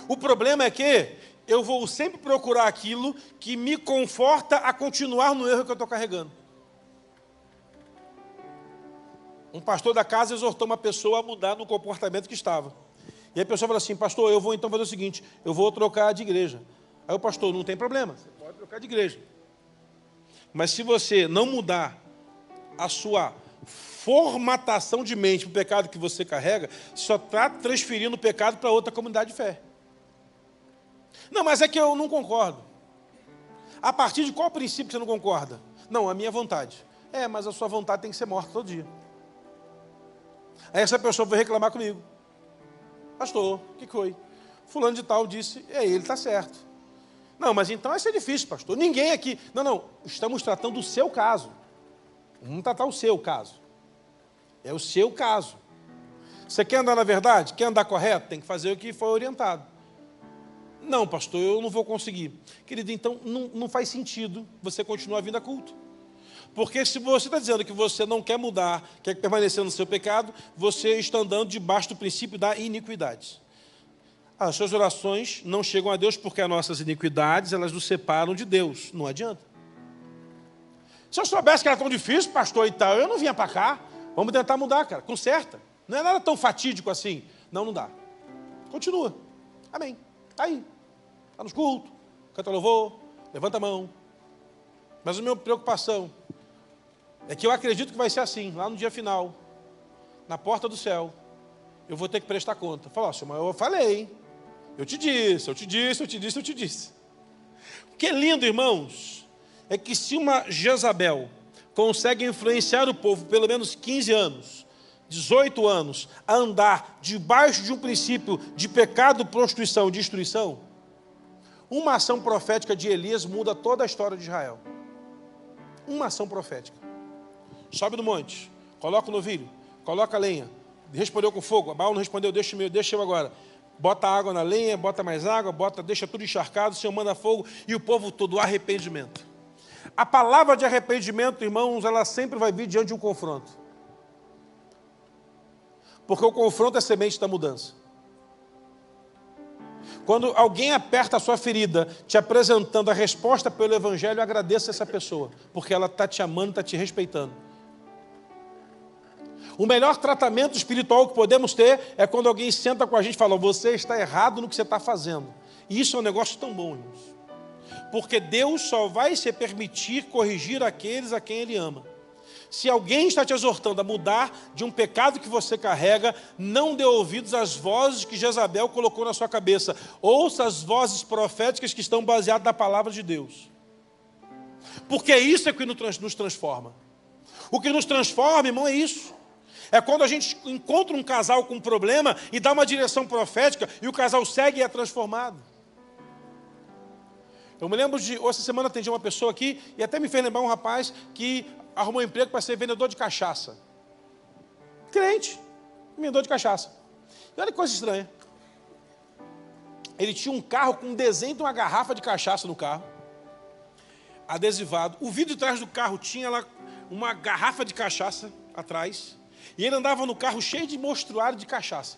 O problema é que eu vou sempre procurar aquilo que me conforta a continuar no erro que eu estou carregando. Um pastor da casa exortou uma pessoa a mudar no comportamento que estava. E a pessoa falou assim, pastor, eu vou então fazer o seguinte, eu vou trocar de igreja. Aí o pastor, não tem problema, você pode trocar de igreja. Mas se você não mudar a sua formatação de mente para o pecado que você carrega, só está transferindo o pecado para outra comunidade de fé. Não, mas é que eu não concordo. A partir de qual princípio você não concorda? Não, a minha vontade. Mas a sua vontade tem que ser morta todo dia. Aí essa pessoa vai reclamar comigo. Pastor, o que foi? Fulano de tal disse, ele está certo. Não, mas então vai ser difícil, pastor. Ninguém aqui... Não, estamos tratando do seu caso. Vamos tratar o seu caso. É o seu caso. Você quer andar na verdade? Quer andar correto? Tem que fazer o que foi orientado. Não, pastor, eu não vou conseguir. Querido, então não faz sentido você continuar vindo a culto. Porque se você está dizendo que você não quer mudar, quer permanecer no seu pecado, você está andando debaixo do princípio da iniquidade. As suas orações não chegam a Deus porque as nossas iniquidades, elas nos separam de Deus. Não adianta. Se eu soubesse que era tão difícil, pastor, e tal, eu não vinha para cá. Vamos tentar mudar, cara. Conserta. Não é nada tão fatídico assim. Não, não dá. Continua. Amém. Está aí. Está nos cultos. Canta louvor. Levanta a mão. Mas a minha preocupação é que eu acredito que vai ser assim, lá no dia final, na porta do céu, eu vou ter que prestar conta. Falar, senhor, mas eu falei, hein? Eu te disse. O que é lindo, irmãos, é que se uma Jezabel consegue influenciar o povo pelo menos 15 anos, 18 anos, a andar debaixo de um princípio de pecado, prostituição e destruição, uma ação profética de Elias muda toda a história de Israel. Uma ação profética. Sobe no monte, coloca o novilho, coloca a lenha, respondeu com fogo, a Baal não respondeu, deixa eu agora. Bota água na lenha, bota mais água, deixa tudo encharcado, o Senhor manda fogo e o povo todo, arrependimento. A palavra de arrependimento, irmãos, ela sempre vai vir diante de um confronto. Porque o confronto é semente da mudança. Quando alguém aperta a sua ferida, te apresentando a resposta pelo Evangelho, agradeça essa pessoa, porque ela está te amando, está te respeitando. O melhor tratamento espiritual que podemos ter é quando alguém senta com a gente e fala, você está errado no que você está fazendo. E isso é um negócio tão bom, irmãos. Porque Deus só vai se permitir corrigir aqueles a quem Ele ama. Se alguém está te exortando a mudar de um pecado que você carrega, não dê ouvidos às vozes que Jezabel colocou na sua cabeça. Ouça as vozes proféticas que estão baseadas na palavra de Deus. Porque isso é que nos transforma. O que nos transforma, irmão, é isso. É quando a gente encontra um casal com um problema e dá uma direção profética e o casal segue e é transformado. Eu me lembro essa semana atendi uma pessoa aqui e até me fez lembrar um rapaz que arrumou um emprego para ser vendedor de cachaça. Crente, vendedor de cachaça. E olha que coisa estranha. Ele tinha um carro com um desenho de uma garrafa de cachaça no carro, adesivado. O vidro de trás do carro tinha lá uma garrafa de cachaça atrás. E ele andava no carro cheio de mostruário de cachaça.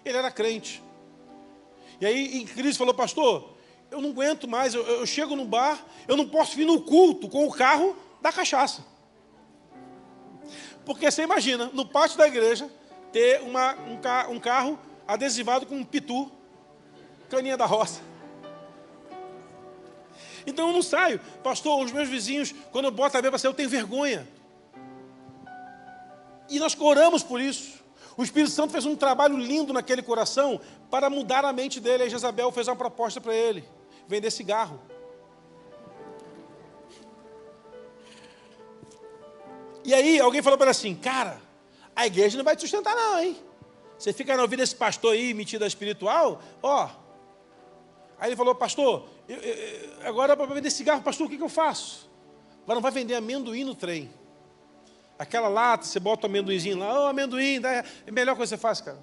Ele era crente. E aí, em crise, falou, pastor, eu não aguento mais, eu chego no bar, eu não posso vir no culto com o carro da cachaça. Porque você imagina, no pátio da igreja, ter um carro adesivado com um pitu, caninha da roça. Então eu não saio. Pastor, os meus vizinhos, quando eu boto a bebida para sair, eu tenho vergonha. E nós oramos por isso. O Espírito Santo fez um trabalho lindo naquele coração para mudar a mente dele. Aí Jezabel fez uma proposta para ele: vender cigarro. E aí alguém falou para ele assim, cara, a igreja não vai te sustentar não, hein? Você fica na ouvindo desse pastor aí, metida espiritual, ó. Aí ele falou, pastor, agora para vender cigarro, pastor, o que eu faço? Agora não vai vender amendoim no trem. Aquela lata, você bota o amendoinzinho lá, amendoim, é a melhor coisa que você faz, cara.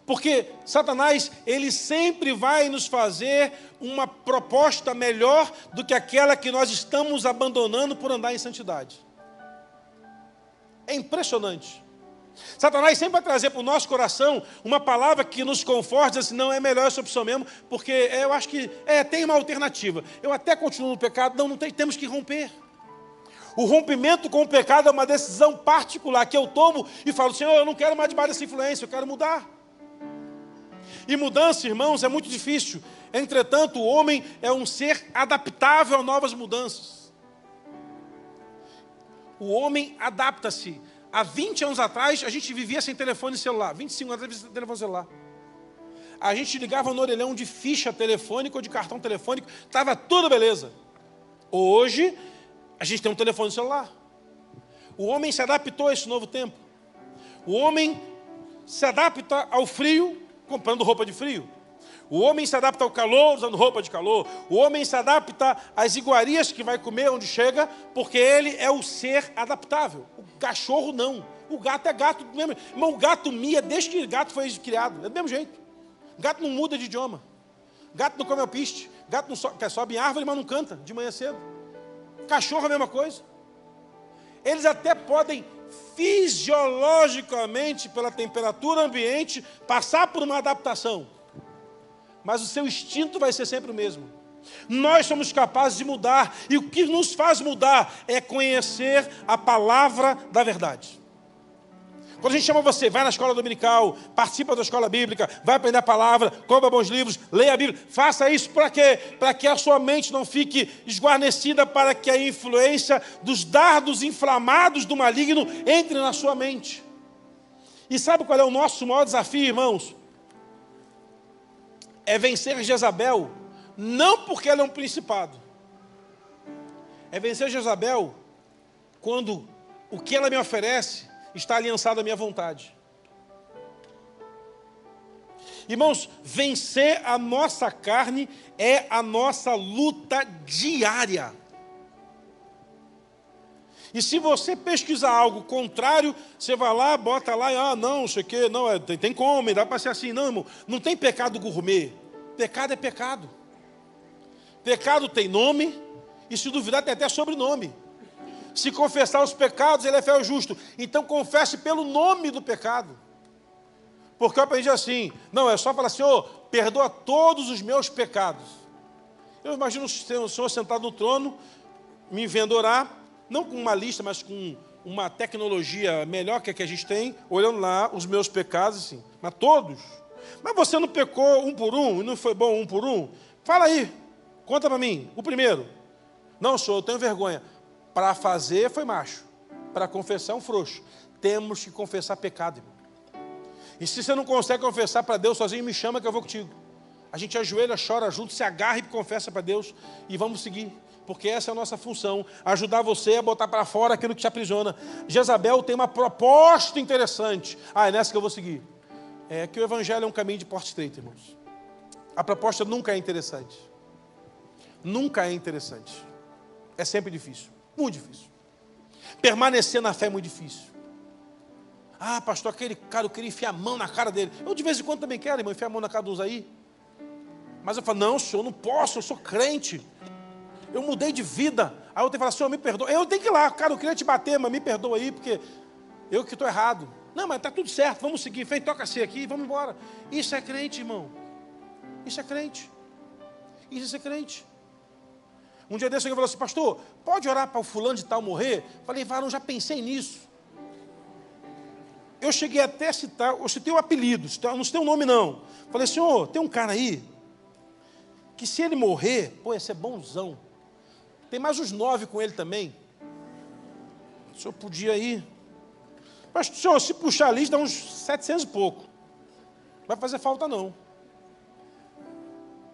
Porque Satanás, ele sempre vai nos fazer uma proposta melhor do que aquela que nós estamos abandonando por andar em santidade. É impressionante. Satanás sempre vai trazer para o nosso coração uma palavra que nos conforte, assim, não, é melhor essa opção mesmo, porque eu acho que tem uma alternativa. Eu até continuo no pecado, não tem, temos que romper. O rompimento com o pecado é uma decisão particular que eu tomo e falo, Senhor, eu não quero mais debaixo dessa influência, eu quero mudar. E mudança, irmãos, é muito difícil. Entretanto, o homem é um ser adaptável a novas mudanças. O homem adapta-se. Há 20 anos atrás, a gente vivia sem telefone celular. 25 anos atrás, sem telefone celular. A gente ligava no orelhão de ficha telefônica ou de cartão telefônico, estava tudo beleza. Hoje, a gente tem um telefone celular. O homem se adaptou a esse novo tempo. O homem se adapta ao frio, comprando roupa de frio. O homem se adapta ao calor, usando roupa de calor. O homem se adapta às iguarias que vai comer onde chega, porque ele é o ser adaptável. O cachorro não. O gato é gato mesmo. Irmão, o gato mia desde que o gato foi criado. É do mesmo jeito. O gato não muda de idioma. O gato não come alpiste. O gato não sobe em árvore, mas não canta de manhã cedo. Cachorro é a mesma coisa. Eles até podem fisiologicamente, pela temperatura ambiente, passar por uma adaptação. mas o seu instinto vai ser sempre o mesmo. Nós somos capazes de mudar, e o que nos faz mudar é conhecer a palavra da verdade. Quando a gente chama você, vai na escola dominical, participa da escola bíblica, vai aprender a palavra, compra bons livros, leia a Bíblia. Faça isso para quê? Para que a sua mente não fique esguarnecida, para que a influência dos dardos inflamados do maligno entre na sua mente. E sabe qual é o nosso maior desafio, irmãos? É vencer Jezabel, não porque ela é um principado. É vencer Jezabel quando o que ela me oferece está aliançado à minha vontade. Irmãos, vencer a nossa carne é a nossa luta diária. E se você pesquisar algo contrário, você vai lá, bota lá, não sei o quê, não, tem como, dá para ser assim. Não, irmão, não tem pecado gourmet. Pecado é pecado. Pecado tem nome, e se duvidar tem até sobrenome. Se confessar os pecados, ele é fiel e justo. Então confesse pelo nome do pecado. Porque eu aprendi assim, não, é só falar, Senhor, perdoa todos os meus pecados. Eu imagino o Senhor sentado no trono, me vendo orar, não com uma lista, mas com uma tecnologia melhor que a que a gente tem, olhando lá os meus pecados, assim, mas todos. Mas você não pecou um por um, e não foi bom um por um? Fala aí, conta para mim, o primeiro. Não, Senhor, eu tenho vergonha. Para fazer foi macho, para confessar é um frouxo. Temos que confessar pecado, irmão. E se você não consegue confessar para Deus sozinho, me chama que eu vou contigo. A gente ajoelha, chora junto, se agarra e confessa para Deus e vamos seguir. Porque essa é a nossa função, ajudar você a botar para fora aquilo que te aprisiona. Jezabel tem uma proposta interessante. É nessa que eu vou seguir. É que o evangelho é um caminho de porta estreita, irmãos. A proposta nunca é interessante. Nunca é interessante. É sempre difícil. Muito difícil. Permanecer na fé é muito difícil. Pastor, aquele cara, eu queria enfiar a mão na cara dele. Eu de vez em quando também quero, irmão, enfiar a mão na cara de uns aí. Mas eu falo, não, Senhor, não posso, eu sou crente. Eu mudei de vida. Aí eu tenho que falar, Senhor, me perdoa. Eu tenho que ir lá, cara, eu queria te bater, mas me perdoa aí, porque eu que estou errado. Não, mas está todo certo, vamos seguir. Vem, toca-se aqui e vamos embora. Isso é crente, irmão. Isso é crente. Isso é crente. Um dia desse alguém falou assim, pastor, pode orar para o fulano de tal morrer? Falei, varão, já pensei nisso. Eu cheguei até a citar, eu citei o apelido, não citei o nome não. Falei, senhor, tem um cara aí, que se ele morrer, ia ser bonzão. Tem mais uns 9 com ele também. O senhor podia ir. Mas, senhor, se puxar a lista, dá uns 700 e pouco. Não vai fazer falta não.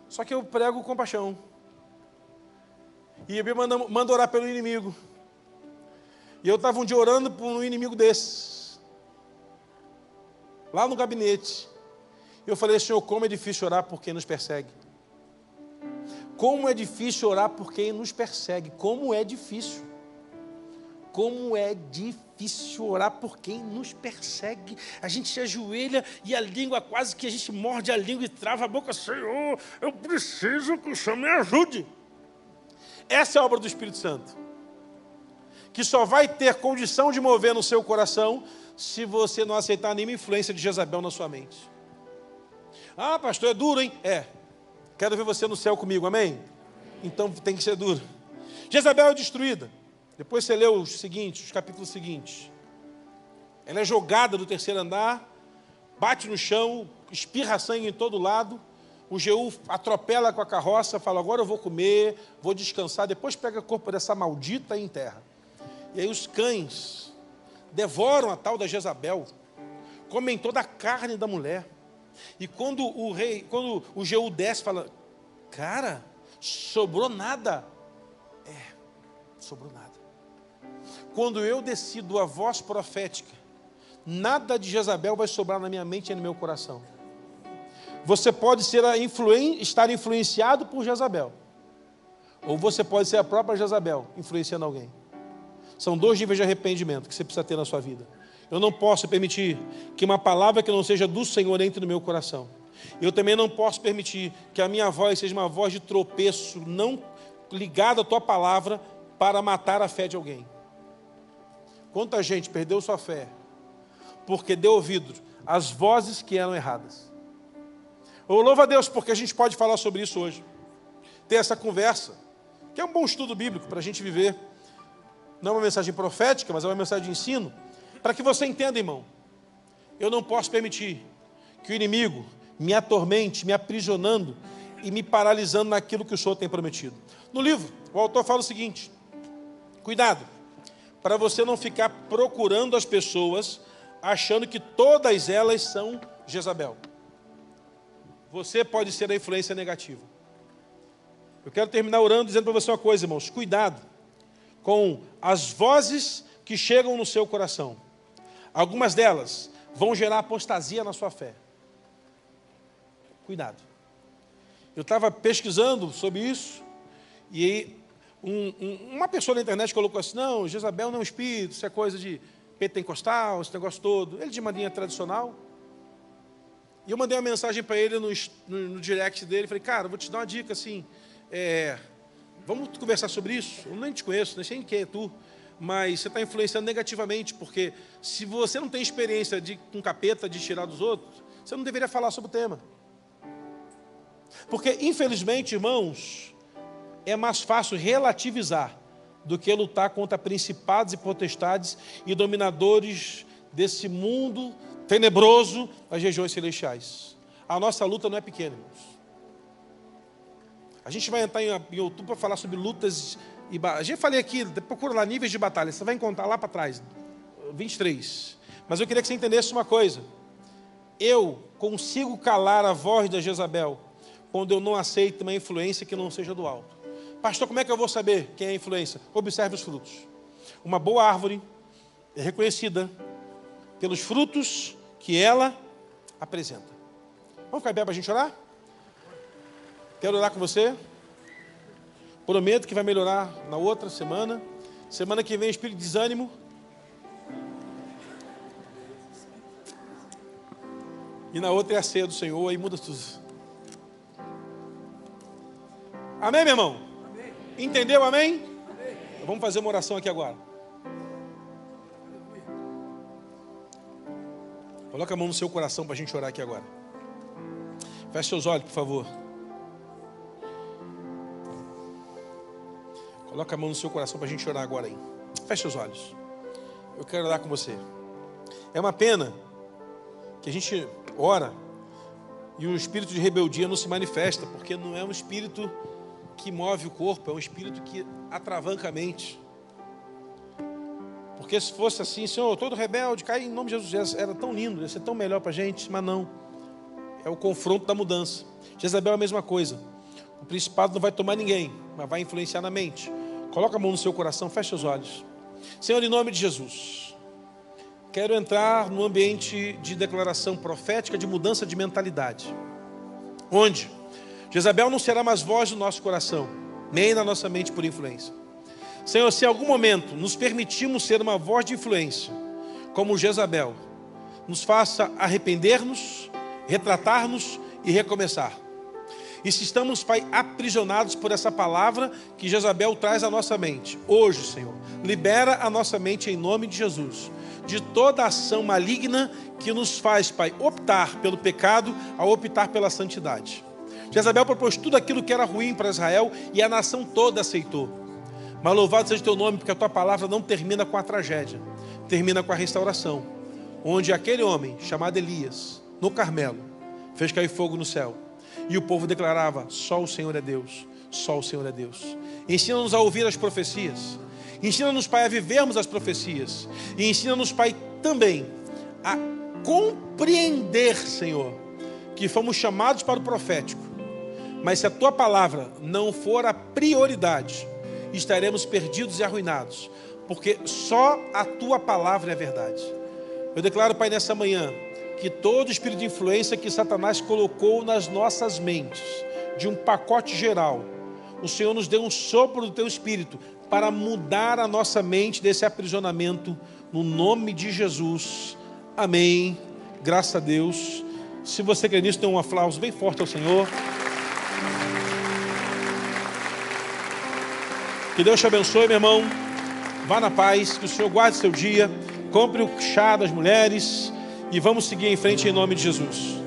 Só que eu prego compaixão. E a Bíblia manda orar pelo inimigo. E eu estava um dia orando por um inimigo desses. Lá no gabinete. Eu falei, Senhor, como é difícil orar por quem nos persegue. Como é difícil orar por quem nos persegue. Como é difícil. Como é difícil orar por quem nos persegue. A gente se ajoelha e a língua, quase que a gente morde a língua e trava a boca. Senhor, eu preciso que o Senhor me ajude. Essa é a obra do Espírito Santo, que só vai ter condição de mover no seu coração se você não aceitar nenhuma influência de Jezabel na sua mente. Pastor, é duro, hein? Quero ver você no céu comigo, amém? Então tem que ser duro. Jezabel é destruída. Depois você lê os capítulos seguintes. Ela é jogada do 3º andar, bate no chão, espirra sangue em todo lado. O Jeú atropela com a carroça, fala, agora eu vou comer, vou descansar, depois pega o corpo dessa maldita e enterra. E aí os cães devoram a tal da Jezabel, comem toda a carne da mulher. E quando o Jeú desce, fala, cara, sobrou nada. Sobrou nada. Quando eu decido a voz profética, nada de Jezabel vai sobrar na minha mente e no meu coração. Você pode estar influenciado por Jezabel. Ou você pode ser a própria Jezabel, influenciando alguém. São 2 níveis de arrependimento que você precisa ter na sua vida. Eu não posso permitir que uma palavra que não seja do Senhor entre no meu coração. Eu também não posso permitir que a minha voz seja uma voz de tropeço, não ligada à tua palavra, para matar a fé de alguém. Quanta gente perdeu sua fé porque deu ouvido às vozes que eram erradas. Eu louvo a Deus porque a gente pode falar sobre isso hoje. Ter essa conversa, que é um bom estudo bíblico para a gente viver. Não é uma mensagem profética, mas é uma mensagem de ensino. Para que você entenda, irmão, eu não posso permitir que o inimigo me atormente, me aprisionando e me paralisando naquilo que o Senhor tem prometido. No livro, o autor fala o seguinte: cuidado, para você não ficar procurando as pessoas, achando que todas elas são Jezabel. Você pode ser a influência negativa. Eu quero terminar orando dizendo para você uma coisa, irmãos: cuidado com as vozes que chegam no seu coração. Algumas delas vão gerar apostasia na sua fé. Cuidado. Eu estava pesquisando sobre isso, e aí uma pessoa na internet colocou assim: não, Jezabel não é um espírito, isso é coisa de pentecostal, esse negócio todo. Ele de uma linha tradicional. E eu mandei uma mensagem para ele no direct dele, falei: cara, eu vou te dar uma dica assim, vamos conversar sobre isso? Eu nem te conheço, nem sei quem é tu, mas você está influenciando negativamente, porque se você não tem experiência com capeta, de tirar dos outros, você não deveria falar sobre o tema. Porque, infelizmente, irmãos, é mais fácil relativizar do que lutar contra principados e potestades e dominadores desse mundo tenebroso das regiões celestiais. A nossa luta não é pequena, irmãos. A gente vai entrar em outubro para falar sobre lutas e batalhas. Já falei aqui, procura lá níveis de batalha, você vai encontrar lá para trás, 23. Mas eu queria que você entendesse uma coisa: eu consigo calar a voz da Jezabel quando eu não aceito uma influência que não seja do alto. Pastor, como é que eu vou saber quem é a influência? Observe os frutos. Uma boa árvore é reconhecida pelos frutos que ela apresenta. Vamos ficar em pé para a gente orar? Quero orar com você. Prometo que vai melhorar na outra semana. Semana que vem, espírito de desânimo. E na outra é a ceia do Senhor, aí muda tudo. Amém, meu irmão? Amém. Entendeu, amém? Amém? Vamos fazer uma oração aqui agora. Coloca a mão no seu coração para a gente orar aqui agora. Feche seus olhos, por favor. Coloca a mão no seu coração para a gente orar agora aí. Feche seus olhos. Eu quero orar com você. É uma pena que a gente ora e o espírito de rebeldia não se manifesta, porque não é um espírito que move o corpo, é um espírito que atravanca a mente. Porque se fosse assim, Senhor, todo rebelde, cai em nome de Jesus, era tão lindo, ia ser tão melhor para a gente, mas não. É o confronto da mudança. Jezabel é a mesma coisa. O principado não vai tomar ninguém, mas vai influenciar na mente. Coloca a mão no seu coração, fecha os olhos. Senhor, em nome de Jesus, quero entrar no ambiente de declaração profética, de mudança de mentalidade, onde Jezabel não será mais voz do nosso coração, nem na nossa mente por influência. Senhor, se em algum momento nos permitimos ser uma voz de influência, como Jezabel, nos faça arrepender-nos, retratar-nos e recomeçar. E se estamos, Pai, aprisionados por essa palavra que Jezabel traz à nossa mente, hoje, Senhor, libera a nossa mente em nome de Jesus, de toda ação maligna que nos faz, Pai, optar pelo pecado ao optar pela santidade. Jezabel propôs tudo aquilo que era ruim para Israel e a nação toda aceitou. Mas louvado seja o teu nome, porque a tua palavra não termina com a tragédia, termina com a restauração, onde aquele homem chamado Elias, no Carmelo, fez cair fogo no céu, e o povo declarava: só o Senhor é Deus, só o Senhor é Deus. Ensina-nos a ouvir as profecias, ensina-nos, Pai, a vivermos as profecias, e ensina-nos, Pai, também a compreender, Senhor, que fomos chamados para o profético, mas se a tua palavra não for a prioridade, estaremos perdidos e arruinados, porque só a tua palavra é verdade. Eu declaro, Pai, nessa manhã, que todo espírito de influência que Satanás colocou nas nossas mentes, de um pacote geral, o Senhor nos deu um sopro do teu espírito para mudar a nossa mente desse aprisionamento, no nome de Jesus. Amém. Graças a Deus. Se você crê nisso, dê um aplauso bem forte ao Senhor. Que Deus te abençoe, meu irmão. Vá na paz, que o Senhor guarde seu dia. Compre o chá das mulheres e vamos seguir em frente em nome de Jesus.